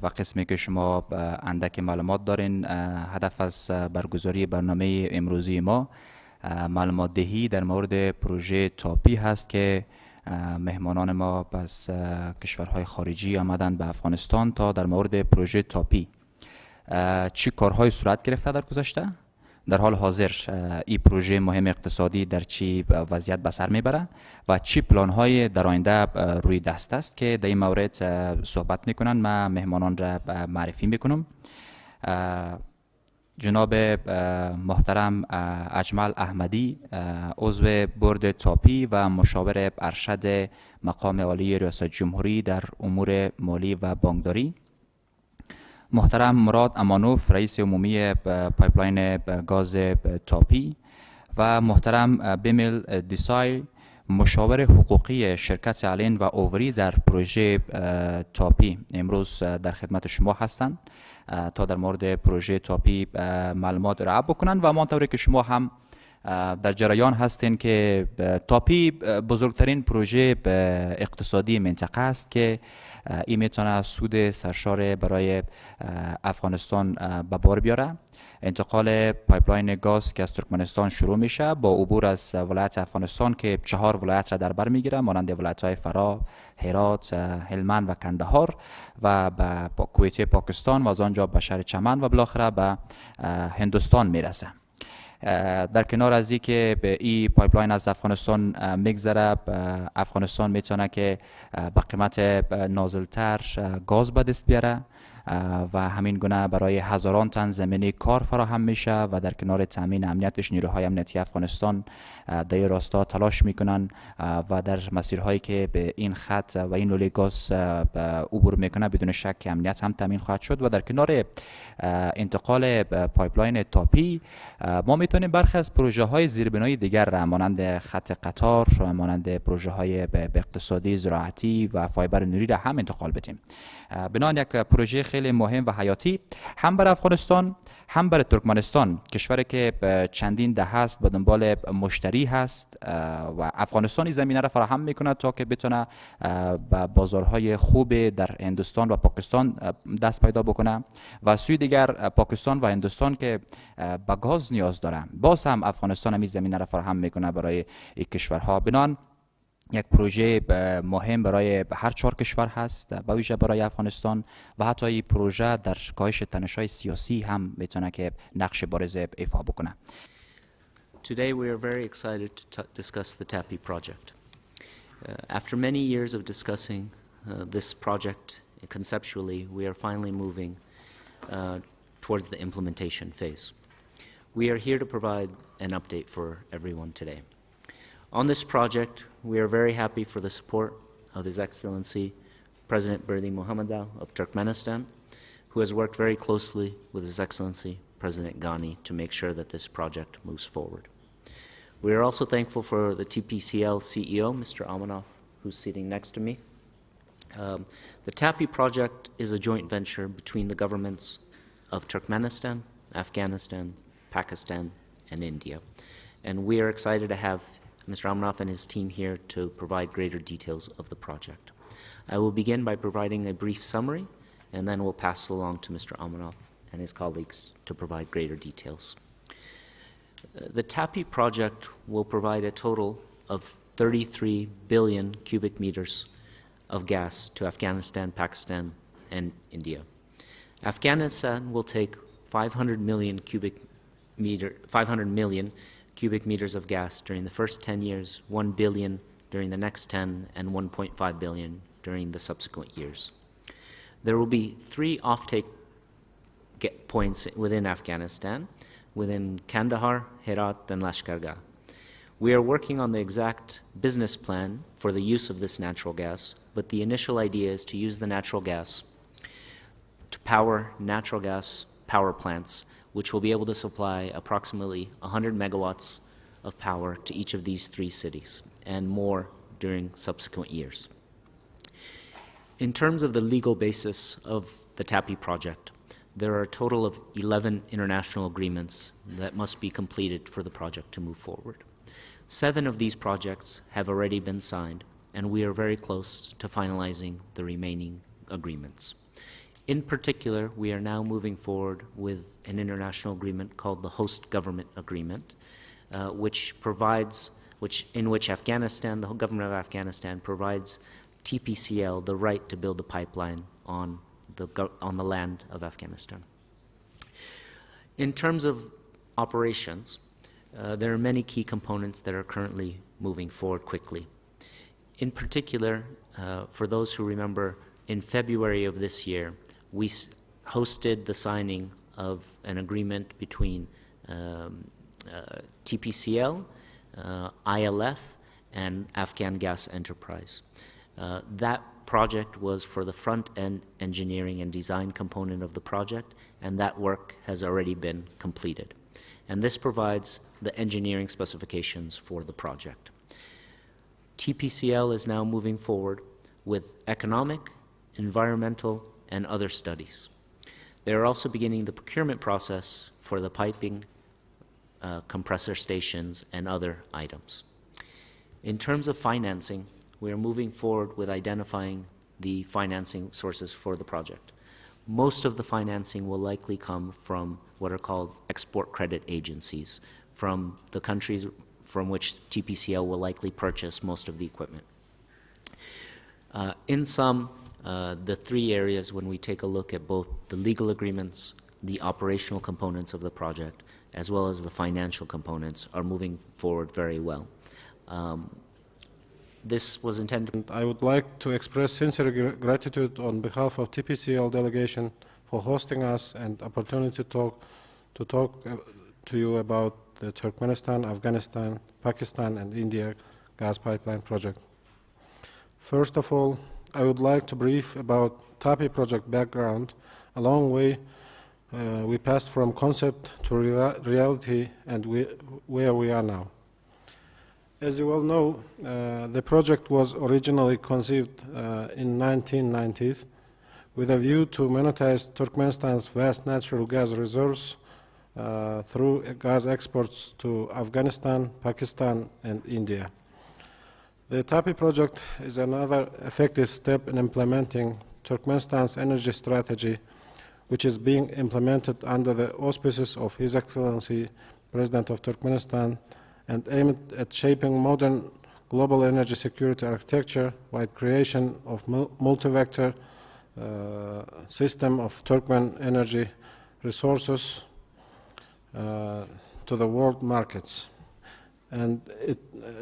و قسمی که شما اندک معلومات دارین. هدف از برگزاری برنامه امروزی ما معلومات دهی در مورد پروژه تاپی هست که مهمانان ما از کشورهای خارجی آمدن به افغانستان تا در مورد پروژه تاپی چی کارهای صورت گرفته در گذشته، در حال حاضر این پروژه مهم اقتصادی در چی وضعیت به سر میبره و چی پلان‌های در آینده روی دست است که در این مورد صحبت میکنن. من مهمانان را معرفی میکنم. جناب محترم اجمل احمدی، عضو بورد تاپی و مشاور ارشد مقام عالی ریاست جمهوری در امور مالی و بانکداری. محترم مراد امانوف، رئیس عمومی پایپلاین گاز تاپی و محترم بیمیل دیسای، مشاور حقوقی شرکت الین و اووری در پروژه تاپی، امروز در خدمت شما هستند تا در مورد پروژه تاپی معلومات ارائه بکنن و همانطوری که شما هم در جریان هستین که تاپی بزرگترین پروژه اقتصادی منطقه است که این میتونه سود سرشار برای افغانستان به بار بیاره. انتقال پایپلاین گاز که از ترکمنستان شروع میشه با عبور از ولایت افغانستان که 4 ولایت را در بر میگیره، مانند ولایت‌های فرا، هرات، هلمند و کندهار، و به کویته پاکستان و از آنجا به شهر چمن و بالاخره به هندوستان میرسه. در کنار از که به این پایپلاین از افغانستان میگذره، افغانستان میتونه که به قیمت نازلتر گاز به دست بیاره و همین گونه برای هزاران تن زمینی کار فراهم میشه و در کنار تامین امنیتش نیروهای امنیتی افغانستان در این راستا تلاش میکنن و در مسیرهایی که به این خط و این لوله گاز عبور میکنه بدون شک امنیت هم تامین خواهد شد. و در کنار انتقال پایپلاین تاپی ما میتونیم برخی از پروژه های زیربنایی دیگر مانند خط قطار، مانند پروژه های اقتصادی، زراعتی و فایبر نوری را هم انتقال بدیم. بنابراین یک پروژه خیلی مهم و حیاتی هم برای افغانستان هم برای ترکمنستان، کشوری که چندین دهه است به دنبال مشتری هست و افغانستان این زمینه را فراهم میکنه تا که بتونه به بازارهای خوب در هندوستان و پاکستان دست پیدا بکنه و سوی دیگر پاکستان و هندوستان که به گاز نیاز داره، باز هم افغانستان هم این زمینه را فراهم میکنه برای این کشورها. بنابراین یک پروژه مهم برای هر 4 کشور هست، به ویژه برای افغانستان، و حتی این پروژه در کاهش تنش‌های سیاسی هم میتونه که نقش بارز ایفا بکنه. Today we are very excited to discuss the TAPI project. After many years of discussing this project conceptually, we are finally moving towards the implementation phase. We are here to provide an update for everyone today. On this project, we are very happy for the support of His Excellency President Berdi Mohammadov of Turkmenistan, who has worked very closely with His Excellency President Ghani to make sure that this project moves forward. We are also thankful for the TPCL CEO, Mr. Amanov, who's sitting next to me. The TAPI project is a joint venture between the governments of Turkmenistan, Afghanistan, Pakistan, and India. And we are excited to have Mr. Amanov and his team here to provide greater details of the project. I will begin by providing a brief summary, and then we'll pass along to Mr. Amanov and his colleagues to provide greater details. The TAPI project will provide a total of 33 billion cubic meters of gas to Afghanistan, Pakistan, and India. Afghanistan will take 500 million cubic meters of gas during the first 10 years, 1 billion during the next 10, and 1.5 billion during the subsequent years. There will be 3 offtake points within Afghanistan, within Kandahar, Herat, and Lashkargah. We are working on the exact business plan for the use of this natural gas, but the initial idea is to use the natural gas to power natural gas power plants, which will be able to supply approximately 100 megawatts of power to each of these 3 cities, and more during subsequent years. In terms of the legal basis of the TAPI project, there are a total of 11 international agreements that must be completed for the project to move forward. 7 of these projects have already been signed, and we are very close to finalizing the remaining agreements. In particular, we are now moving forward with an international agreement called the Host Government Agreement, in which Afghanistan, the government of Afghanistan, provides TPCL the right to build a pipeline on the land of Afghanistan. In terms of operations, there are many key components that are currently moving forward quickly. In particular, for those who remember, in February of this year, we hosted the signing of an agreement between TPCL, ILF, and Afghan Gas Enterprise. That project was for the front-end engineering and design component of the project, and that work has already been completed. And this provides the engineering specifications for the project. TPCL is now moving forward with economic, environmental, and other studies. They are also beginning the procurement process for the piping, compressor stations, and other items. In terms of financing, we are moving forward with identifying the financing sources for the project. Most of the financing will likely come from what are called export credit agencies, from the countries from which TPCL will likely purchase most of the equipment. In sum, the three areas, when we take a look at both the legal agreements, the operational components of the project, as well as the financial components, are moving forward very well. This was intended. I would like to express sincere gratitude on behalf of TPCL delegation for hosting us and opportunity to talk to you about the Turkmenistan, Afghanistan, Pakistan, and India gas pipeline project. First of all, I would like to brief about TAPI project background. A long way we passed from concept to reality and where we are now. As you all know, the project was originally conceived in 1990s with a view to monetize Turkmenistan's vast natural gas reserves through gas exports to Afghanistan, Pakistan, and India. The TAPI project is another effective step in implementing Turkmenistan's energy strategy, which is being implemented under the auspices of His Excellency, President of Turkmenistan, and aimed at shaping modern global energy security architecture by creation of multi-vector system of Turkmen energy resources to the world markets. And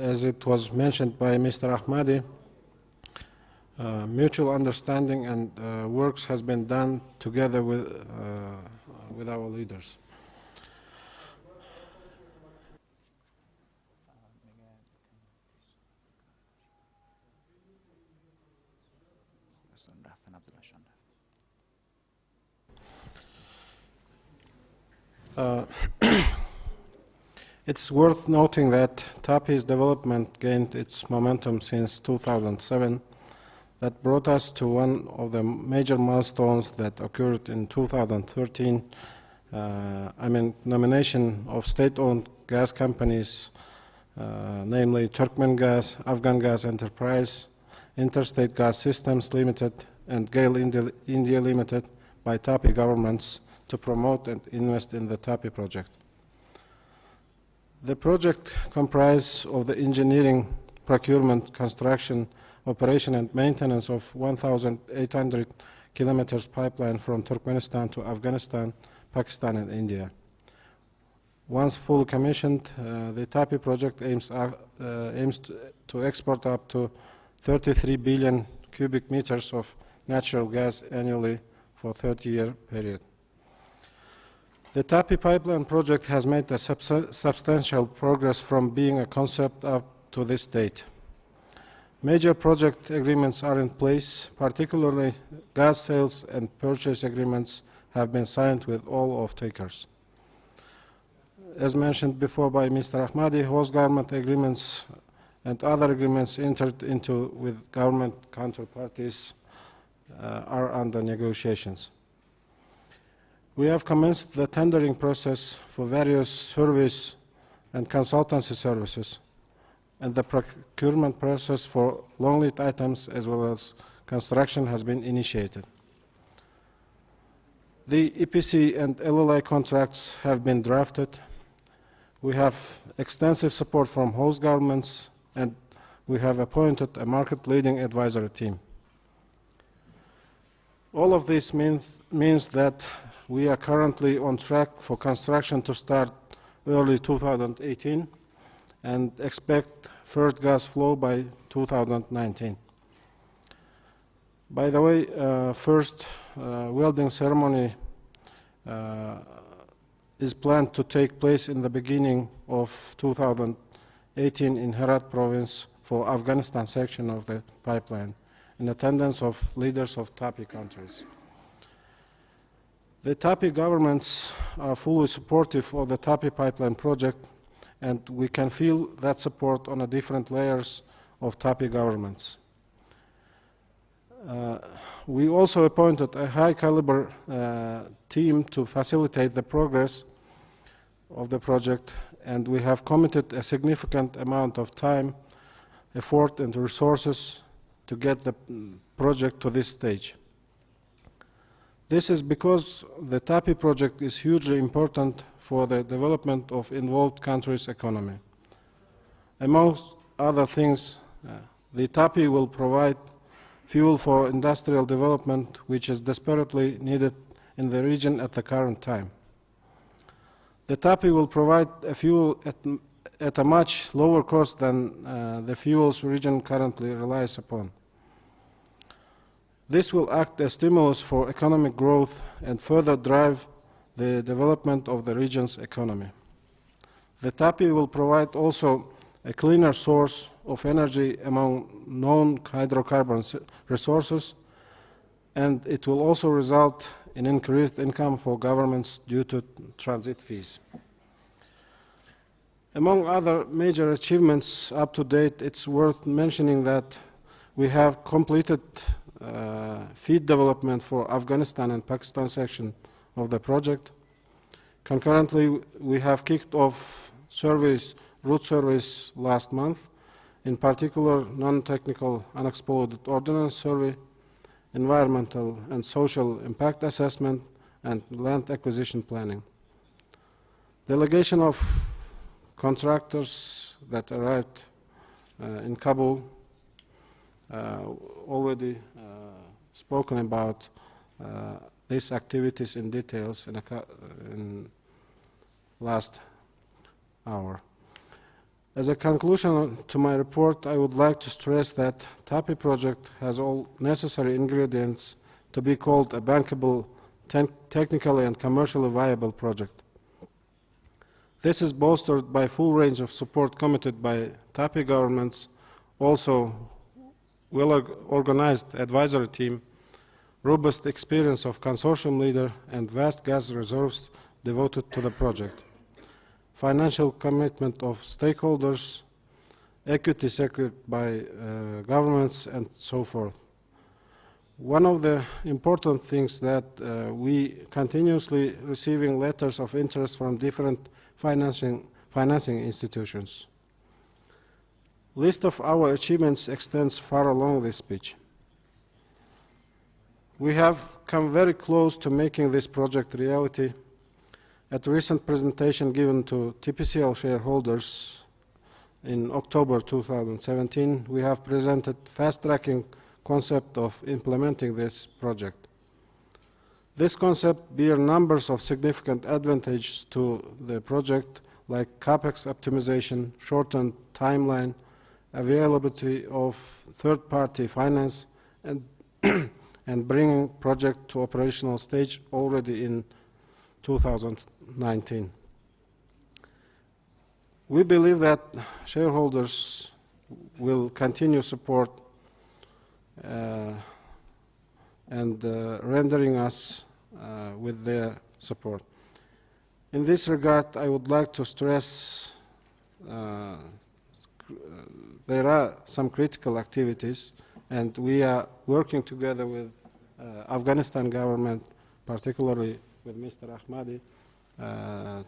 as it was mentioned by Mr. Ahmadi, mutual understanding and works has been done together with our leaders. It's worth noting that TAPI's development gained its momentum since 2007. That brought us to one of the major milestones that occurred in 2013, nomination of state-owned gas companies, namely Turkmen Gas, Afghan Gas Enterprise, Interstate Gas Systems Limited, and GAIL India Limited by TAPI governments to promote and invest in the TAPI project. The project comprises of the engineering, procurement, construction, operation and maintenance of 1,800 kilometers pipeline from Turkmenistan to Afghanistan, Pakistan and India. Once fully commissioned, the TAPI project aims to export up to 33 billion cubic meters of natural gas annually for a 30-year period. The TAPI pipeline project has made a substantial progress from being a concept up to this date. Major project agreements are in place, particularly gas sales and purchase agreements have been signed with all off-takers. As mentioned before by Mr. Ahmadi, host government agreements and other agreements entered into with government counterparties are under negotiations. We have commenced the tendering process for various service and consultancy services, and the procurement process for long lead items as well as construction has been initiated. The EPC and LLI contracts have been drafted. We have extensive support from host governments, and we have appointed a market-leading advisory team. All of this means that we are currently on track for construction to start early 2018 and expect first gas flow by 2019. By the way, first welding ceremony is planned to take place in the beginning of 2018 in Herat province for Afghanistan section of the pipeline, in attendance of leaders of TAPI countries. The TAPI governments are fully supportive of the TAPI pipeline project, and we can feel that support on the different layers of TAPI governments. We also appointed a high-caliber team to facilitate the progress of the project, and we have committed a significant amount of time, effort, and resources to get the project to this stage. This is because the TAPI project is hugely important for the development of involved countries' economy. Amongst other things, the TAPI will provide fuel for industrial development, which is desperately needed in the region at the current time. The TAPI will provide a fuel at a much lower cost than the fuels region currently relies upon. This will act as stimulus for economic growth and further drive the development of the region's economy. The TAPI will provide also a cleaner source of energy among known hydrocarbon resources, and it will also result in increased income for governments due to transit fees. Among other major achievements up to date, it's worth mentioning that we have completed feed development for Afghanistan and Pakistan section of the project. Concurrently, we have kicked off route surveys last month, in particular non-technical unexploded ordnance survey, environmental and social impact assessment, and land acquisition planning. Delegation of contractors that arrived in Kabul already spoken about these activities in details in last hour. As a conclusion to my report, I would like to stress that TAPI project has all necessary ingredients to be called a bankable, technically and commercially viable project. This is bolstered by full range of support committed by TAPI governments, also well-organized advisory team, robust experience of consortium leader, and vast gas reserves devoted to the project. Financial commitment of stakeholders, equity secured by governments, and so forth. One of the important things that we continuously receiving letters of interest from different financing institutions. List of our achievements extends far along this speech. We have come very close to making this project reality. At a recent presentation given to TPCL shareholders in October 2017, we have presented fast-tracking concept of implementing this project. This concept bears numbers of significant advantages to the project, like CapEx optimization, shortened timeline, availability of third-party finance, and and bringing project to operational stage already in 2019. We believe that shareholders will continue support and rendering us with their support. In this regard, I would like to stress there are some critical activities, and we are working together with Afghanistan government, particularly with Mr. Ahmadi,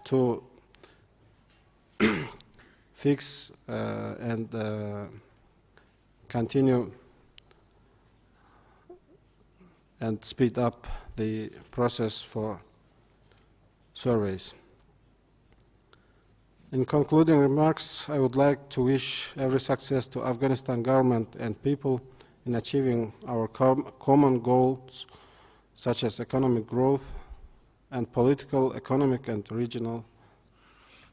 to fix and continue and speed up the process for surveys. In concluding remarks, I would like to wish every success to Afghanistan government and people in achieving our common goals, such as economic growth and political, economic, and regional.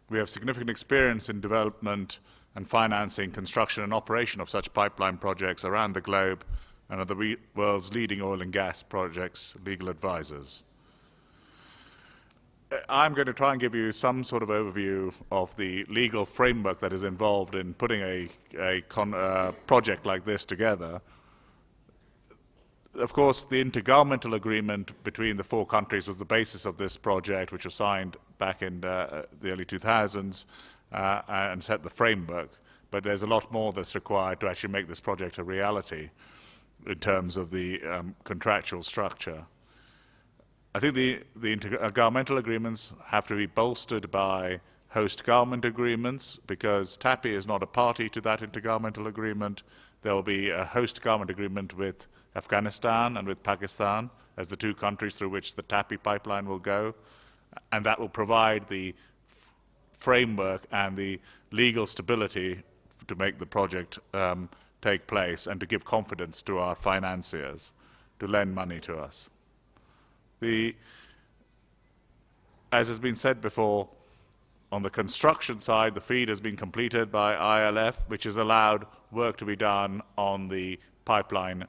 We have significant experience in development and financing, construction and operation of such pipeline projects around the globe and are the world's leading oil and gas projects legal advisors. I'm going to try and give you some sort of overview of the legal framework that is involved in putting a project like this together. Of course, the intergovernmental agreement between the 4 countries was the basis of this project, which was signed back in the early 2000s and set the framework. But there's a lot more that's required to actually make this project a reality in terms of the contractual structure. I think the intergovernmental agreements have to be bolstered by host government agreements, because TAPI is not a party to that intergovernmental agreement. There will be a host government agreement with Afghanistan and with Pakistan as the 2 countries through which the TAPI pipeline will go, and that will provide the framework and the legal stability to make the project take place and to give confidence to our financiers to lend money to us. As has been said before, on the construction side, the FEED has been completed by ILF, which has allowed work to be done on the pipeline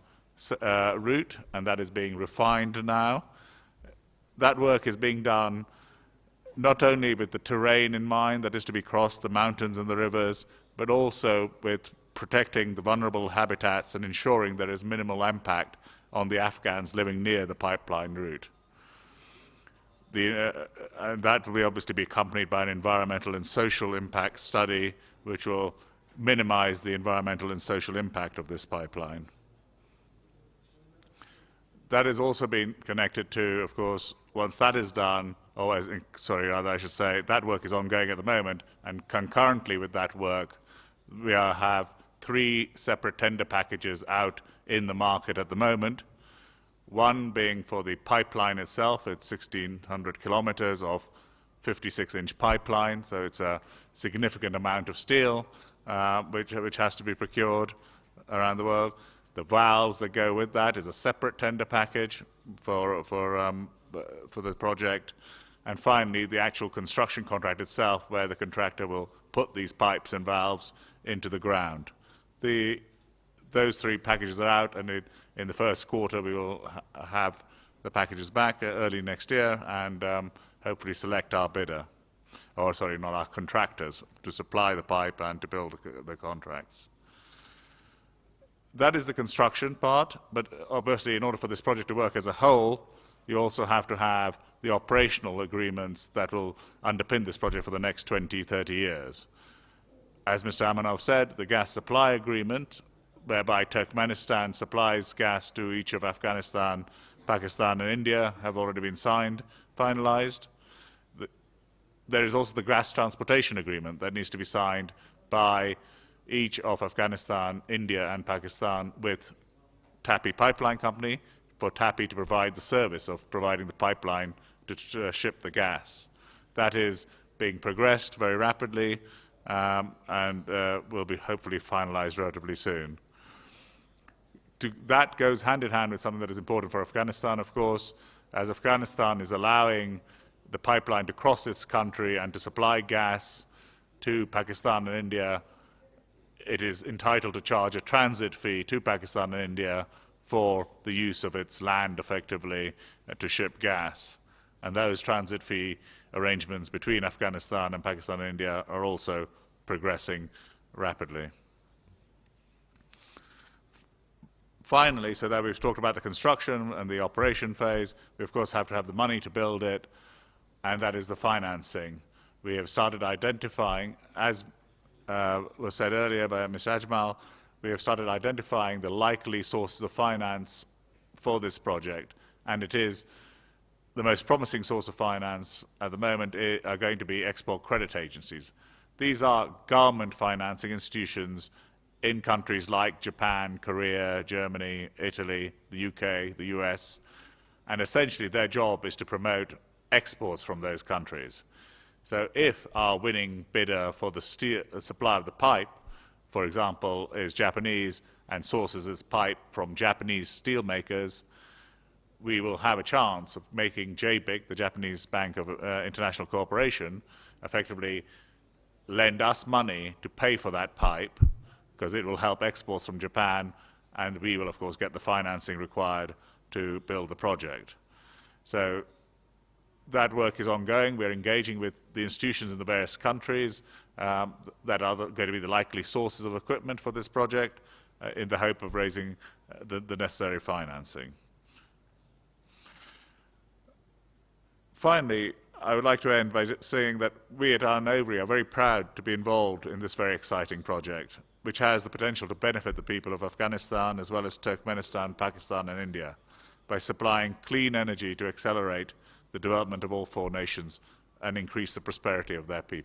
route, and that is being refined now. That work is being done not only with the terrain in mind that is to be crossed, the mountains and the rivers, but also with protecting the vulnerable habitats and ensuring there is minimal impact on the Afghans living near the pipeline route. And that will obviously be accompanied by an environmental and social impact study, which will minimize the environmental and social impact of this pipeline. That has also been connected to, of course, once that is done, I should say, that work is ongoing at the moment, and concurrently with that work, we have 3 separate tender packages out in the market at the moment. One being for the pipeline itself. It's 1,600 kilometers of 56-inch pipeline, so it's a significant amount of steel which has to be procured around the world. The valves that go with that is a separate tender package for the project. And finally, the actual construction contract itself, where the contractor will put these pipes and valves into the ground. Those 3 packages are out, and in the first quarter we will have the packages back early next year and hopefully select our bidder, or sorry, not our contractors, to supply the pipe and to build the contracts. That is the construction part, but obviously in order for this project to work as a whole, you also have to have the operational agreements that will underpin this project for the next 20, 30 years. As Mr. Amanov said, the gas supply agreement, whereby Turkmenistan supplies gas to each of Afghanistan, Pakistan and India, have already been signed, finalized. There is also the gas transportation agreement that needs to be signed by each of Afghanistan, India and Pakistan with TAPI Pipeline Company, for TAPI to provide the service of providing the pipeline to ship the gas. That is being progressed very rapidly and will be hopefully finalized relatively soon. That goes hand in hand with something that is important for Afghanistan, of course, as Afghanistan is allowing the pipeline to cross its country and to supply gas to Pakistan and India. It is entitled to charge a transit fee to Pakistan and India for the use of its land, effectively, to ship gas. And those transit fee arrangements between Afghanistan and Pakistan and India are also progressing rapidly. Finally, so that we've talked about the construction and the operation phase, we of course have to have the money to build it, and that is the financing. We have started identifying, as was said earlier by Mr. Ajmal, we have started identifying the likely sources of finance for this project, and it is the most promising source of finance at the moment are going to be export credit agencies. These are government financing institutions in countries like Japan, Korea, Germany, Italy, the UK, the US, and essentially their job is to promote exports from those countries. So if our winning bidder for the supply of the pipe, for example, is Japanese and sources its pipe from Japanese steel makers, we will have a chance of making JBIC, the Japanese Bank of International Cooperation, effectively lend us money to pay for that pipe, because it will help exports from Japan, and we will, of course, get the financing required to build the project. So that work is ongoing. We're engaging with the institutions in the various countries that are going to be the likely sources of equipment for this project in the hope of raising the necessary financing. Finally, I would like to end by saying that we at Arnovri are very proud to be involved in this very exciting project, which has the potential to benefit the people of Afghanistan as well as Turkmenistan, Pakistan and India by supplying clean energy to accelerate the development of all four nations and increase the prosperity of their people.